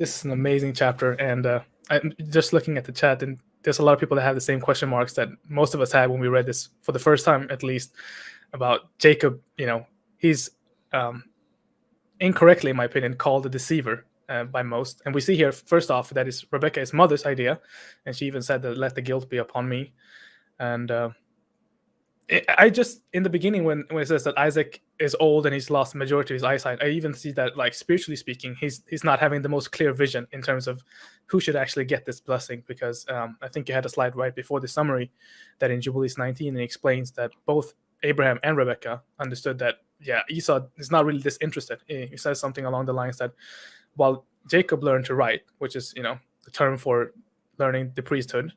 This is an amazing chapter, and I'm just looking at the chat, and there's a lot of people that have the same question marks that most of us had when we read this for the first time, at least, about Jacob. He's um, incorrectly, in my opinion, called a deceiver by most. And we see here, first off, that is Rebecca's mother's idea, and she even said that let the guilt be upon me. And I just in the beginning when it says that Isaac is old and he's lost the majority of his eyesight, I even see that, like, spiritually speaking, he's not having the most clear vision in terms of who should actually get this blessing, because I think you had a slide right before the summary that in Jubilees 19 it explains that both Abraham and Rebecca understood that Esau is not really disinterested. He says something along the lines that while Jacob learned to write, which is the term for learning the priesthood,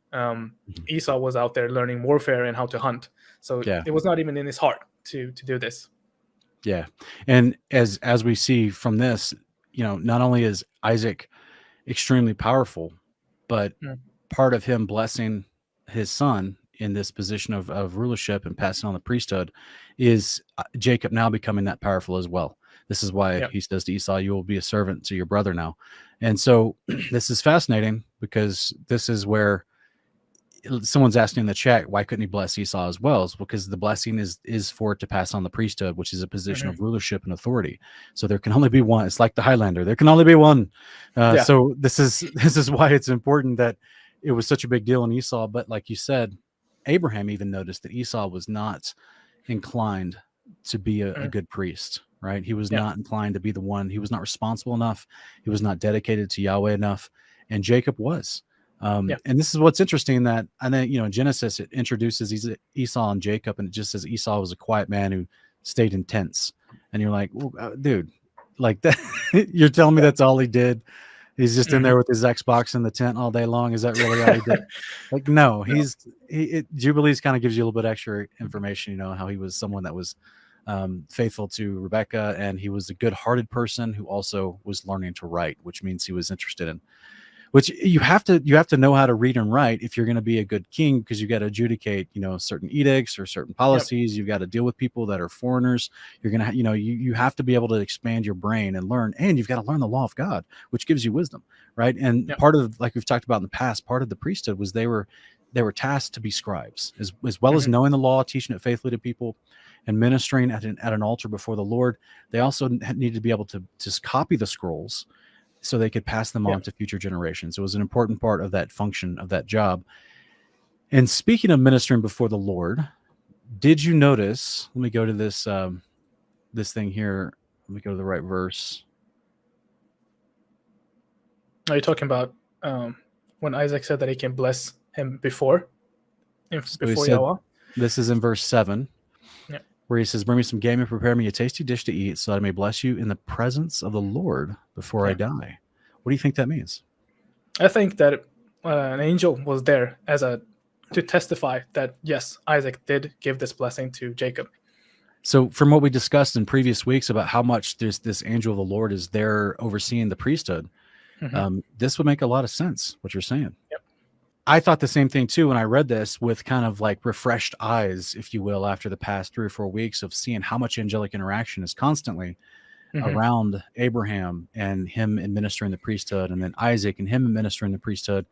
Esau was out there learning warfare and how to hunt. So it was not even in his heart to do this. Yeah. And as we see from this, not only is Isaac extremely powerful, but part of him blessing his son in this position of rulership and passing on the priesthood is Jacob now becoming that powerful as well. This is why he says to Esau, you will be a servant to your brother now. And so this is fascinating, because this is where someone's asking in the chat, why couldn't he bless Esau as well? It's because the blessing is for it to pass on the priesthood, which is a position of rulership and authority. So there can only be one. It's like the Highlander. There can only be one. So this is why it's important that it was such a big deal in Esau. But like you said, Abraham even noticed that Esau was not inclined to be a good priest, right? He was not inclined to be the one. He was not responsible enough. He was not dedicated to Yahweh enough. And Jacob was. And this is what's interesting, that I think, in Genesis, it introduces Esau and Jacob, and it just says Esau was a quiet man who stayed in tents. And you're like, well, dude, like that, you're telling me that's all he did? He's just in there with his Xbox in the tent all day long. Is that really all he did? Like, no, Jubilees kind of gives you a little bit extra information, how he was someone that was faithful to Rebecca, and he was a good-hearted person who also was learning to write, which means he was interested in, which you have to know how to read and write if you're going to be a good king, because you got to adjudicate, certain edicts or certain policies. You've got to deal with people that are foreigners. You're going to, you have to be able to expand your brain and learn, and you've got to learn the law of God, which gives you wisdom, right? And part of, like we've talked about in the past, part of the priesthood was they were tasked to be scribes, as well as knowing the law, teaching it faithfully to people, and ministering at an altar before the Lord. They also needed to be able to just copy the scrolls, so they could pass them on to future generations. It was an important part of that function, of that job. And speaking of ministering before the Lord, did you notice, let me go to this this thing here. Let me go to the right verse. Are you talking about when Isaac said that he can bless him before Yahweh? This is in verse 7. Where he says, bring me some game and prepare me a tasty dish to eat, so that I may bless you in the presence of the Lord before I die. What do you think that means? I think that an angel was there to testify that, yes, Isaac did give this blessing to Jacob. So from what we discussed in previous weeks about how much this angel of the Lord is there overseeing the priesthood, this would make a lot of sense, what you're saying. I thought the same thing too when I read this, with kind of like refreshed eyes, if you will, after the past 3 or 4 weeks of seeing how much angelic interaction is constantly around Abraham and him administering the priesthood, and then Isaac and him administering the priesthood.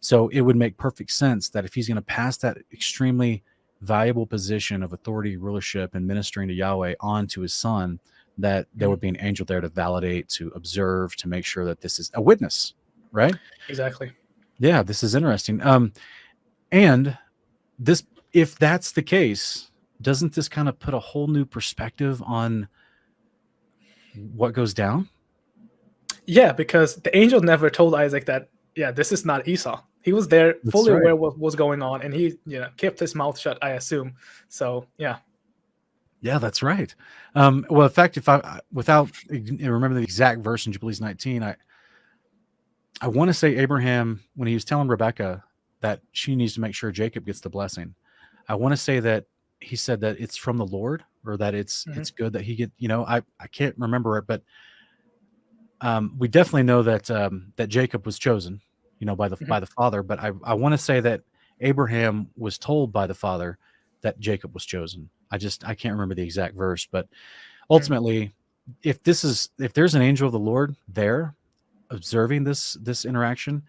So it would make perfect sense that if he's going to pass that extremely valuable position of authority, rulership, and ministering to Yahweh on to his son, that there would be an angel there to validate, to observe, to make sure that this is a witness, right? Exactly. Yeah, this is interesting. And this, if that's the case, doesn't this kind of put a whole new perspective on what goes down? Yeah, because the angel never told Isaac that, this is not Esau. He was there fully aware what was going on, and he kept his mouth shut, I assume. So, yeah. Yeah, that's right. Well, in fact, without remember the exact verse in Jubilees 19, I want to say Abraham, when he was telling Rebecca that she needs to make sure Jacob gets the blessing, I want to say that he said that it's from the Lord, or that it's good that he get, I can't remember it, but we definitely know that that Jacob was chosen, by the father. But I want to say that Abraham was told by the father that Jacob was chosen. I can't remember the exact verse, but ultimately, if there's an angel of the Lord there, observing this interaction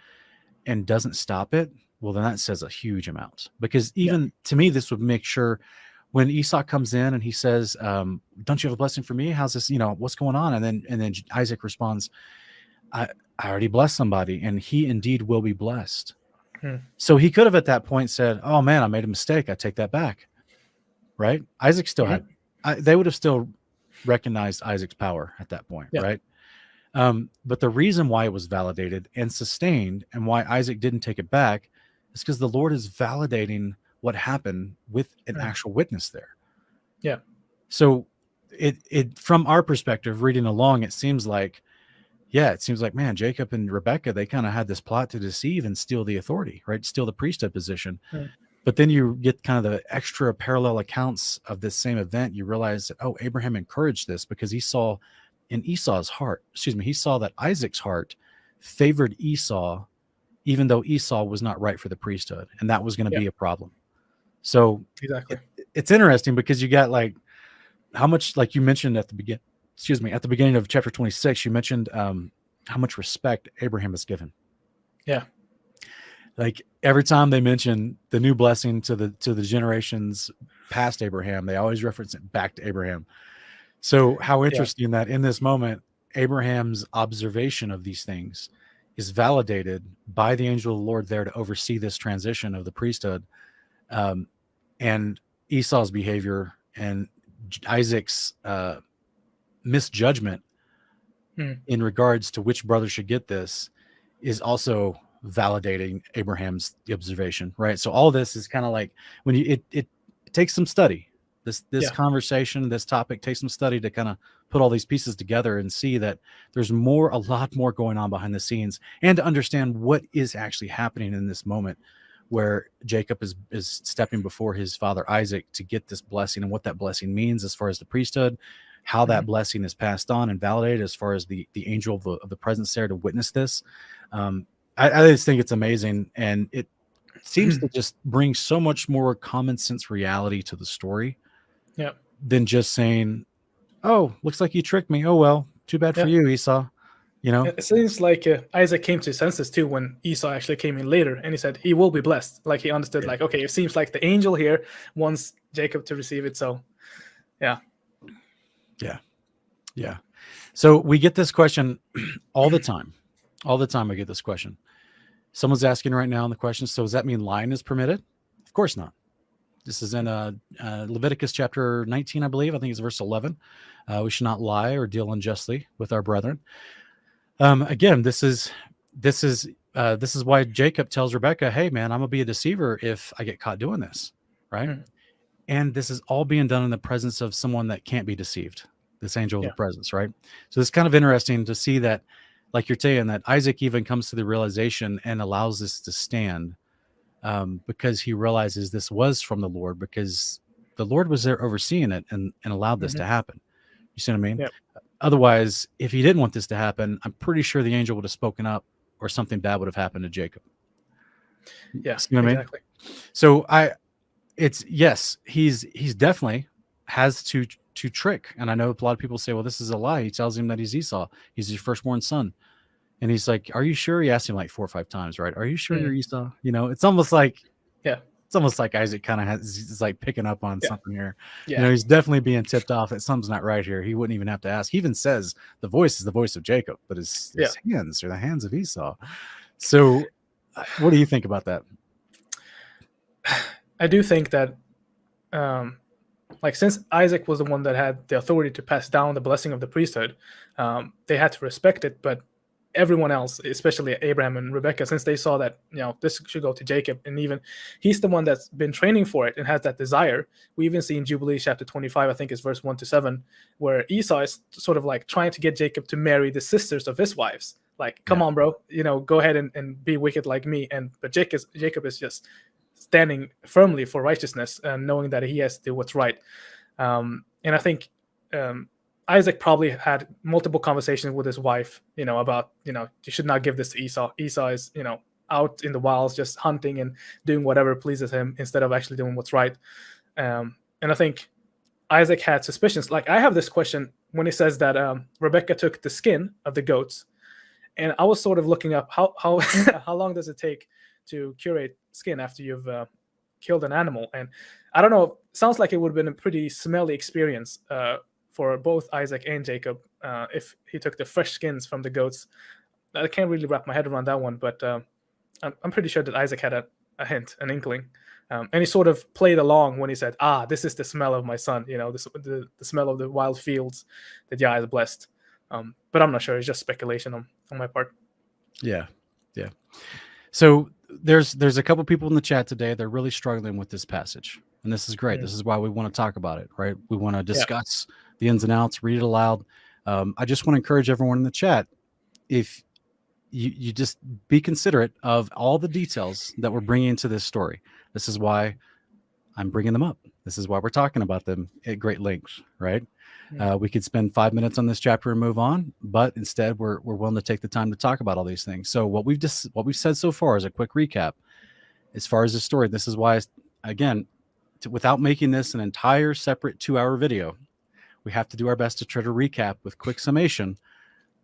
and doesn't stop it, well, then that says a huge amount. Because even to me, this would make sure when Esau comes in and he says, don't you have a blessing for me? How's this, what's going on? And then Isaac responds, I already blessed somebody, and he indeed will be blessed. So he could have at that point said, oh man, I made a mistake, I take that back. Right? Isaac still had, they would have still recognized Isaac's power at that point, right? But the reason why it was validated and sustained and why Isaac didn't take it back is because the Lord is validating what happened with an actual witness there. Yeah. So it from our perspective, reading along, it seems like, man, Jacob and Rebekah, they kind of had this plot to deceive and steal the authority, right? Steal the priesthood position. But then you get kind of the extra parallel accounts of this same event. You realize that, oh, Abraham encouraged this because he saw in Esau's heart, he saw that Isaac's heart favored Esau, even though Esau was not right for the priesthood. And that was going to be a problem. So exactly, it's interesting because you got like how much, like you mentioned at the beginning of chapter 26, you mentioned how much respect Abraham is given. Yeah. Like every time they mention the new blessing to the generations past Abraham, they always reference it back to Abraham. So how interesting that in this moment, Abraham's observation of these things is validated by the angel of the Lord there to oversee this transition of the priesthood, and Esau's behavior and Isaac's misjudgment in regards to which brother should get this is also validating Abraham's observation, right? So all this is kind of like when it takes some study. This conversation, this topic takes some study to kind of put all these pieces together and see that there's a lot more going on behind the scenes, and to understand what is actually happening in this moment where Jacob is stepping before his father Isaac to get this blessing, and what that blessing means as far as the priesthood, how that blessing is passed on and validated as far as the angel of the presence there to witness this. I just think it's amazing, and it seems to just bring so much more common sense reality to the story than just saying, oh, looks like you tricked me. Oh, well, too bad for you, Esau. It seems like Isaac came to his senses too when Esau actually came in later, and he said he will be blessed. Like he understood, like, okay, it seems like the angel here wants Jacob to receive it. So, yeah. So we get this question all the time. All the time I get this question. Someone's asking right now in the question, so does that mean lying is permitted? Of course not. This is in Leviticus chapter 19, I believe. I think it's verse 11. We should not lie or deal unjustly with our brethren. Again, this is why Jacob tells Rebekah, hey, man, I'm going to be a deceiver if I get caught doing this, right? And this is all being done in the presence of someone that can't be deceived, this angel of the presence, right? So it's kind of interesting to see that, like you're saying, that Isaac even comes to the realization and allows this to stand because he realizes this was from the Lord, because the Lord was there overseeing it and allowed this to happen. You see what I mean? Otherwise, if he didn't want this to happen, I'm pretty sure the angel would have spoken up or something bad would have happened to Jacob. Yeah, you know what exactly. I mean? So he's definitely has to trick. And I know a lot of people say, well, this is a lie. He tells him that he's Esau. He's his firstborn son. And he's like, are you sure? He asked him like 4 or 5 times, right? Are you sure you're Esau? It's almost like, Isaac kind of is like picking up on something here. He's definitely being tipped off that something's not right here. He wouldn't even have to ask. He even says the voice is the voice of Jacob, but his hands are the hands of Esau. So what do you think about that? I do think that since Isaac was the one that had the authority to pass down the blessing of the priesthood, they had to respect it. But everyone else, especially Abraham and Rebekah, since they saw that this should go to Jacob, and even he's the one that's been training for it and has that desire. We even see in Jubilees chapter 25, I think it's verse 1-7, where Esau is sort of like trying to get Jacob to marry the sisters of his wives. Like, come on, bro, go ahead and be wicked like me. But Jacob is just standing firmly for righteousness and knowing that he has to do what's right. And I think Isaac probably had multiple conversations with his wife, about, you should not give this to Esau. Esau is, out in the wilds, just hunting and doing whatever pleases him instead of actually doing what's right. And I think Isaac had suspicions. Like, I have this question when he says that Rebekah took the skin of the goats And I was sort of looking up how how long does it take to curate skin after you've killed an animal. And I don't know, sounds like it would have been a pretty smelly experience for both Isaac and Jacob if he took the fresh skins from the goats. I can't really wrap my head around that one, but I'm pretty sure that Isaac had a hint, an inkling. And he sort of played along when he said, this is the smell of my son, the smell of the wild fields that Yah has blessed. But I'm not sure. It's just speculation on my part. Yeah. Yeah. So there's a couple people in the chat today. They're really struggling with this passage. And this is great. This is why we want to talk about it, right? We want to discuss the ins and outs, read it aloud. I just want to encourage everyone in the chat, if you just be considerate of all the details that we're bringing into this story. This is why I'm bringing them up. This is why we're talking about them at great lengths, right? We could spend 5 minutes on this chapter and move on, but instead we're willing to take the time to talk about all these things. So what we've said so far is a quick recap as far as the story. This is why, again, without making this an entire separate 2-hour video, we have to do our best to try to recap with quick summation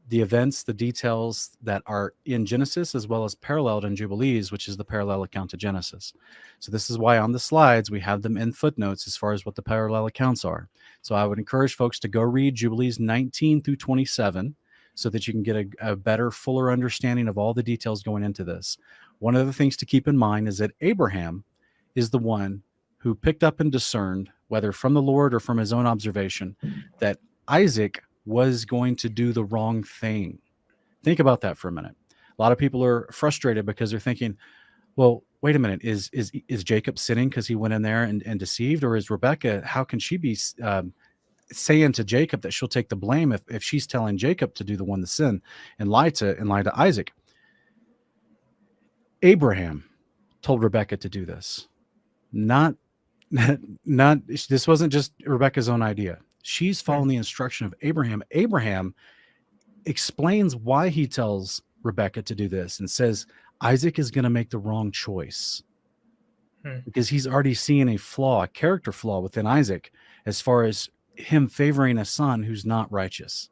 the events, the details that are in Genesis, as well as paralleled in Jubilees, which is the parallel account to Genesis. So this is why on the slides, we have them in footnotes as far as what the parallel accounts are. So I would encourage folks to go read Jubilees 19 through 27 so that you can get a better, fuller understanding of all the details going into this. One of the things to keep in mind is that Abraham is the one who picked up and discerned, whether from the Lord or from his own observation, that Isaac was going to do the wrong thing. Think about that for a minute. A lot of people are frustrated because they're thinking, well, wait a minute, is Jacob sinning because he went in there and deceived? Or is Rebecca, how can she be saying to Jacob that she'll take the blame if she's telling Jacob to do the one to sin and lie to Isaac? Abraham told Rebecca to do this. Not this wasn't just Rebecca's own idea. She's following the instruction of Abraham. Abraham explains why he tells Rebecca to do this and says Isaac is going to make the wrong choice because he's already seen a character flaw within Isaac as far as him favoring a son who's not righteous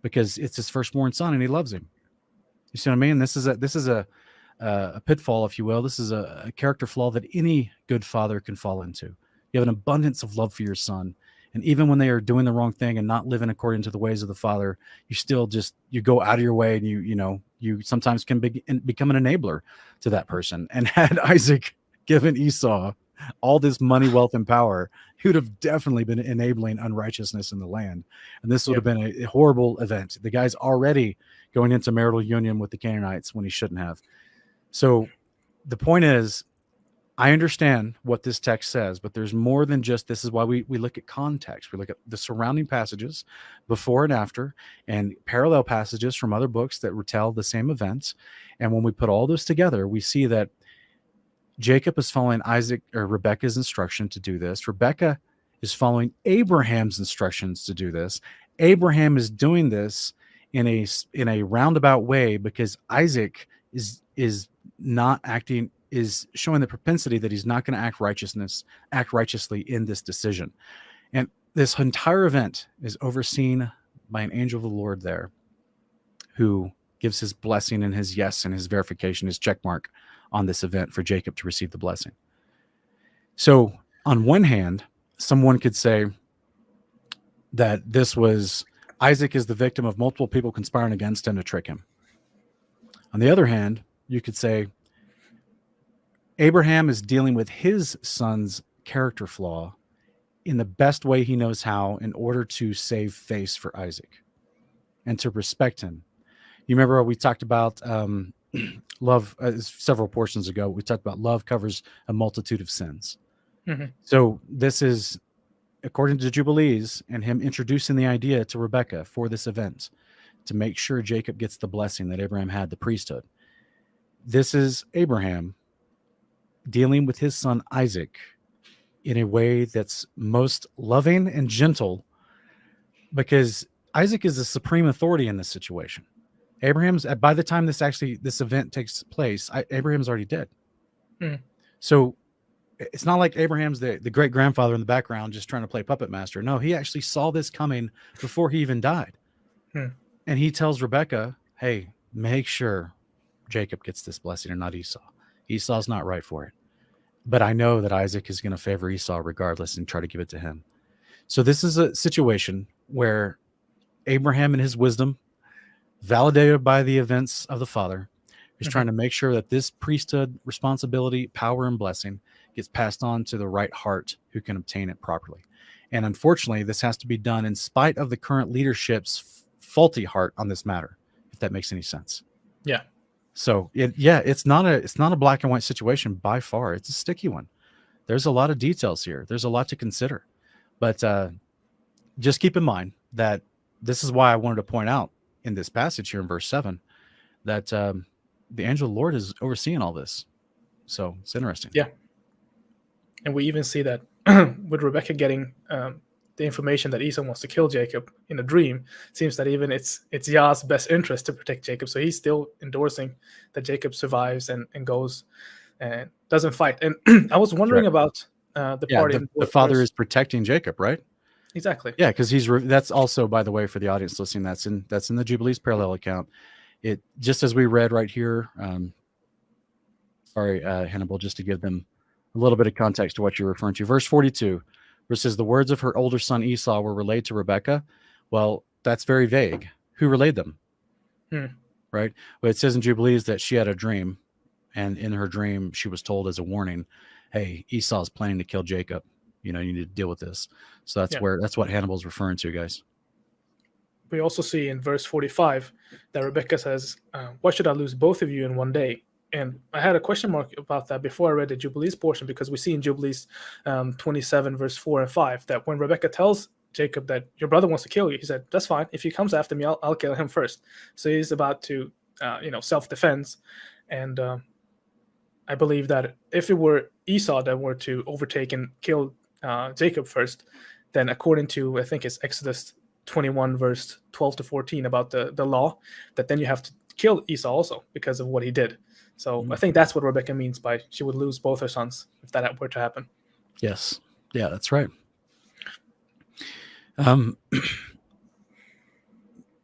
because it's his firstborn son and he loves him. You see what I mean? This is a pitfall, if you will. This is a character flaw that any good father can fall into. You have an abundance of love for your son. And even when they are doing the wrong thing and not living according to the ways of the Father, you still you go out of your way and you sometimes can become an enabler to that person. And had Isaac given Esau all this money, wealth, and power, he would have definitely been enabling unrighteousness in the land. And this would have been a horrible event. The guy's already going into marital union with the Canaanites when he shouldn't have. So the point is, I understand what this text says, but there's more than just this. Is why we look at context. We look at the surrounding passages before and after and parallel passages from other books that retell the same events. And when we put all those together, we see that Jacob is following Rebecca's instruction to do this. Rebecca is following Abraham's instructions to do this. Abraham is doing this in a roundabout way because Isaac is not acting, is showing the propensity that he's not going to act righteously in this decision. And this entire event is overseen by an angel of the Lord there who gives his blessing and his yes and his verification, his check mark on this event for Jacob to receive the blessing. So on one hand, someone could say that this was Isaac is the victim of multiple people conspiring against him to trick him. On the other hand, you could say Abraham is dealing with his son's character flaw in the best way he knows how in order to save face for Isaac and to respect him. You remember we talked about love several portions ago. We talked about love covers a multitude of sins. Mm-hmm. So this is, according to Jubilees, and him introducing the idea to Rebecca for this event to make sure Jacob gets the blessing that Abraham had, the priesthood. This is Abraham dealing with his son Isaac in a way that's most loving and gentle, because Isaac is the supreme authority in this situation. Abraham's, by the time this event takes place, Abraham's already dead. So it's not like Abraham's the great grandfather in the background just trying to play puppet master. No, he actually saw this coming before he even died. And he tells Rebecca, hey, make sure Jacob gets this blessing and not Esau. Esau's not right for it. But I know that Isaac is going to favor Esau regardless and try to give it to him. So this is a situation where Abraham, in his wisdom, validated by the events of the father, is trying to make sure that this priesthood responsibility, power, and blessing gets passed on to the right heart who can obtain it properly. And unfortunately, this has to be done in spite of the current leadership's faulty heart on this matter, if that makes any sense. Yeah. So it's not a black and white situation by far. It's a sticky one. There's a lot of details here. There's a lot to consider. But just keep in mind that this is why I wanted to point out in this passage here in verse 7 that the angel of the Lord is overseeing all this. So it's interesting. Yeah. And we even see that with Rebecca getting the information that Esau wants to kill Jacob in a dream, seems that even it's Yah's best interest to protect Jacob. So he's still endorsing that Jacob survives and goes and doesn't fight. And I was wondering about the part in the father is protecting Jacob, right? Exactly. Yeah, because that's also, by the way, for the audience listening, that's in the Jubilees parallel account. It just as we read right here. Hannibal, just to give them a little bit of context to what you're referring to. Verse 42, where it says the words of her older son Esau were relayed to Rebekah. Well, that's very vague. Who relayed them? Right? Well, it says in Jubilees that she had a dream, and in her dream she was told as a warning, hey, Esau's planning to kill Jacob. You need to deal with this. So that's what Hannibal's referring to, guys. We also see in verse 45 that Rebecca says, why should I lose both of you in one day? And I had a question mark about that before I read the Jubilees portion, because we see in Jubilees 27, verse 4 and 5, that when Rebecca tells Jacob that your brother wants to kill you, he said, that's fine. If he comes after me, I'll kill him first. So he's about to, self-defense. And I believe that if it were Esau that were to overtake and kill Jacob first, then according to, I think it's Exodus 21, verse 12 to 14 about the law, that then you have to kill Esau also because of what he did. So I think that's what Rebecca means by she would lose both her sons if that were to happen. Yes. Yeah, that's right. Let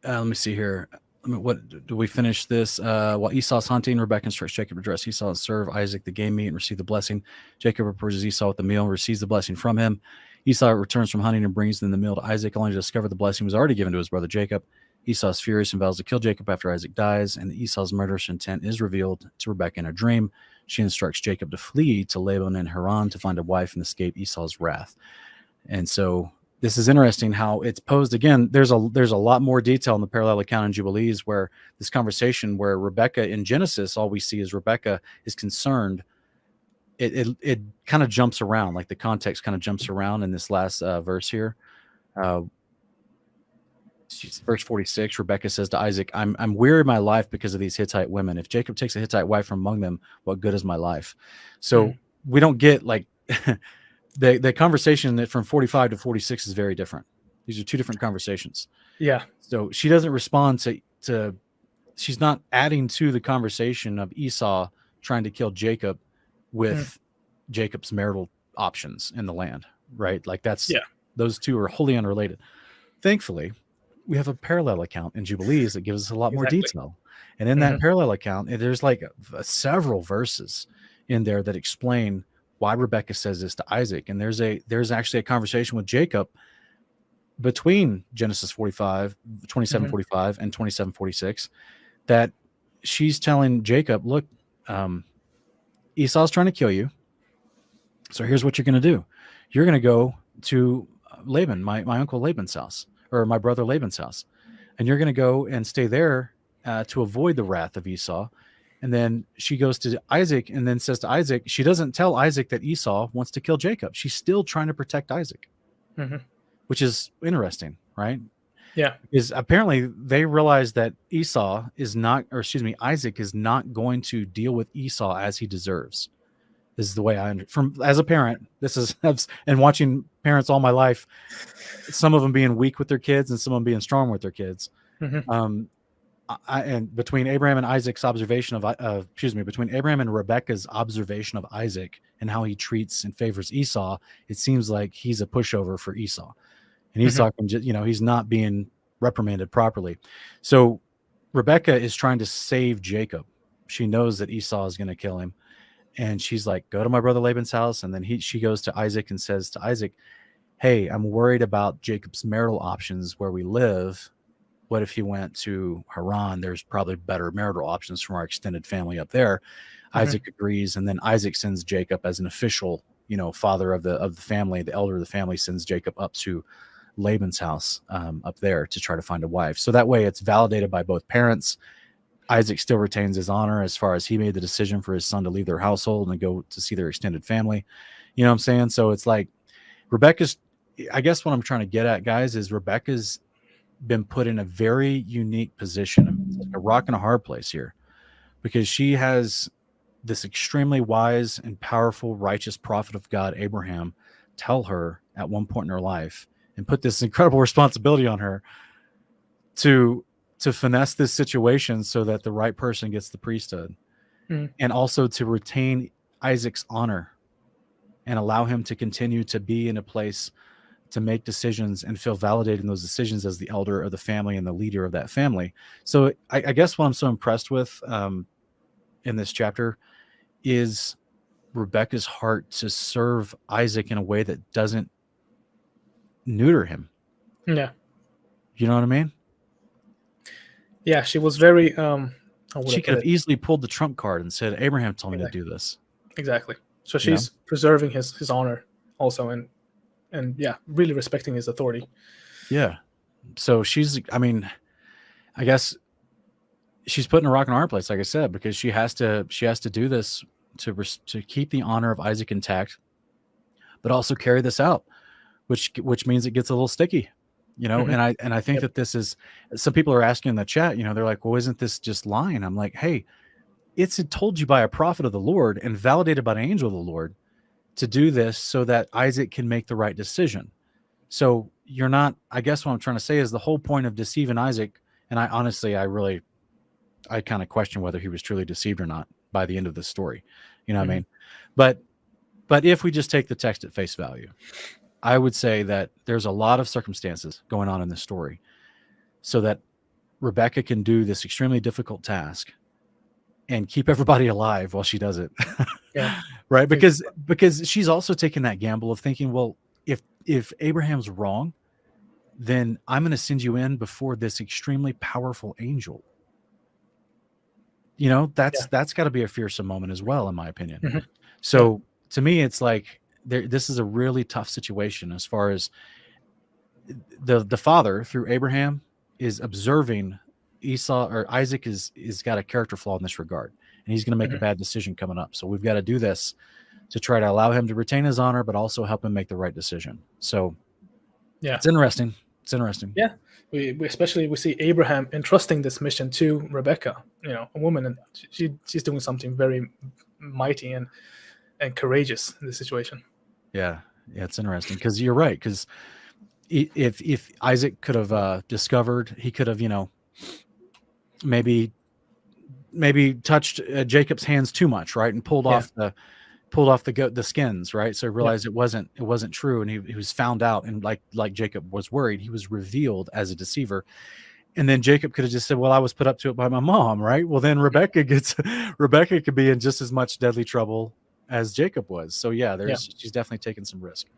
me see here. What do we finish this? While Esau's hunting, Rebecca instructs Jacob to dress Esau and serve Isaac the game meat and receive the blessing. Jacob approaches Esau with the meal and receives the blessing from him. Esau returns from hunting and brings in the meal to Isaac, only to discover the blessing was already given to his brother Jacob. Esau is furious and vows to kill Jacob after Isaac dies, and Esau's murderous intent is revealed to Rebekah in a dream. She instructs Jacob to flee to Laban and Haran to find a wife and escape Esau's wrath. And so this is interesting how it's posed. Again, there's a lot more detail in the parallel account in Jubilees where this conversation where Rebekah in Genesis, all we see is Rebekah is concerned. It kind of jumps around, like the context kind of jumps around in this last verse here. Verse 46, Rebekah says to Isaac, I'm weary of my life because of these Hittite women. If Jacob takes a Hittite wife from among them, what good is my life? So we don't get like the conversation that from 45 to 46 is very different. These are two different conversations. Yeah. So she doesn't respond to she's not adding to the conversation of Esau trying to kill Jacob with Jacob's marital options in the land, right? Like those two are wholly unrelated. Thankfully, we have a parallel account in Jubilees that gives us a lot more detail. And in that parallel account, there's like several verses in there that explain why Rebekah says this to Isaac. And there's actually a conversation with Jacob between Genesis 27:45 and 27:46 that she's telling Jacob, look, Esau's trying to kill you. So here's what you're going to do. You're going to go to Laban, my uncle Laban's house, or my brother Laban's house. And you're going to go and stay there to avoid the wrath of Esau. And then she goes to Isaac and then says to Isaac, she doesn't tell Isaac that Esau wants to kill Jacob. She's still trying to protect Isaac, which is interesting, right? Yeah. Is apparently they realize that Isaac is not going to deal with Esau as he deserves. This is the way as a parent, and watching parents all my life, some of them being weak with their kids and some of them being strong with their kids. And between Abraham and Isaac's observation between Abraham and Rebekah's observation of Isaac and how he treats and favors Esau, it seems like he's a pushover for Esau, and Esau can just, he's not being reprimanded properly. So Rebecca is trying to save Jacob. She knows that Esau is going to kill him. And she's like, go to my brother Laban's house. And then she goes to Isaac and says to Isaac, hey, I'm worried about Jacob's marital options where we live. What if he went to Haran? There's probably better marital options from our extended family up there. Isaac agrees. And then Isaac sends Jacob as an official, father of the family. The elder of the family sends Jacob up to Laban's house up there to try to find a wife. So that way it's validated by both parents. Isaac still retains his honor as far as he made the decision for his son to leave their household and go to see their extended family. You know what I'm saying? So it's like I guess what I'm trying to get at, guys, is Rebecca's been put in a very unique position. It's like a rock and a hard place here, because she has this extremely wise and powerful, righteous prophet of God, Abraham, tell her at one point in her life and put this incredible responsibility on her to finesse this situation so that the right person gets the priesthood, and also to retain Isaac's honor and allow him to continue to be in a place to make decisions and feel validated in those decisions as the elder of the family and the leader of that family. So I guess what I'm so impressed with in this chapter is Rebecca's heart to serve Isaac in a way that doesn't neuter him. Yeah. You know what I mean? Yeah, she was very she could have easily pulled the trump card and said, Abraham told me to do this. Exactly. So she's preserving his honor also, and yeah, really respecting his authority. Yeah. So I guess she's put in a rock and a hard place, like I said, because she has to do this to keep the honor of Isaac intact, but also carry this out, which means it gets a little sticky. And I think that this is, some people are asking in the chat, they're like, well, isn't this just lying? I'm like, hey, it's told you by a prophet of the Lord and validated by an angel of the Lord to do this so that Isaac can make the right decision. So you're not, I guess what I'm trying to say is the whole point of deceiving Isaac. And I honestly, I kind of question whether he was truly deceived or not by the end of the story. You know what I mean? But if we just take the text at face value, I would say that there's a lot of circumstances going on in this story so that Rebecca can do this extremely difficult task and keep everybody alive while she does it. Yeah. Right. Because she's also taking that gamble of thinking, well, if Abraham's wrong, then I'm going to send you in before this extremely powerful angel. That's got to be a fearsome moment as well, in my opinion. So to me, it's like, this is a really tough situation as far as the father through Abraham is observing Esau, or Isaac is got a character flaw in this regard, and he's going to make a bad decision coming up. So we've got to do this to try to allow him to retain his honor, but also help him make the right decision. So yeah, it's interesting. Yeah. We especially see Abraham entrusting this mission to Rebecca, a woman, and she's doing something very mighty and courageous in this situation. Yeah, it's interesting because you're right. Because if Isaac could have discovered, he could have, maybe touched Jacob's hands too much, right, and pulled off the skins, right. So he realized it wasn't true, and he was found out, and like Jacob was worried, he was revealed as a deceiver. And then Jacob could have just said, well, I was put up to it by my mom, right? Well, then Rebecca could be in just as much deadly trouble as Jacob was. So yeah, she's definitely taking some risk.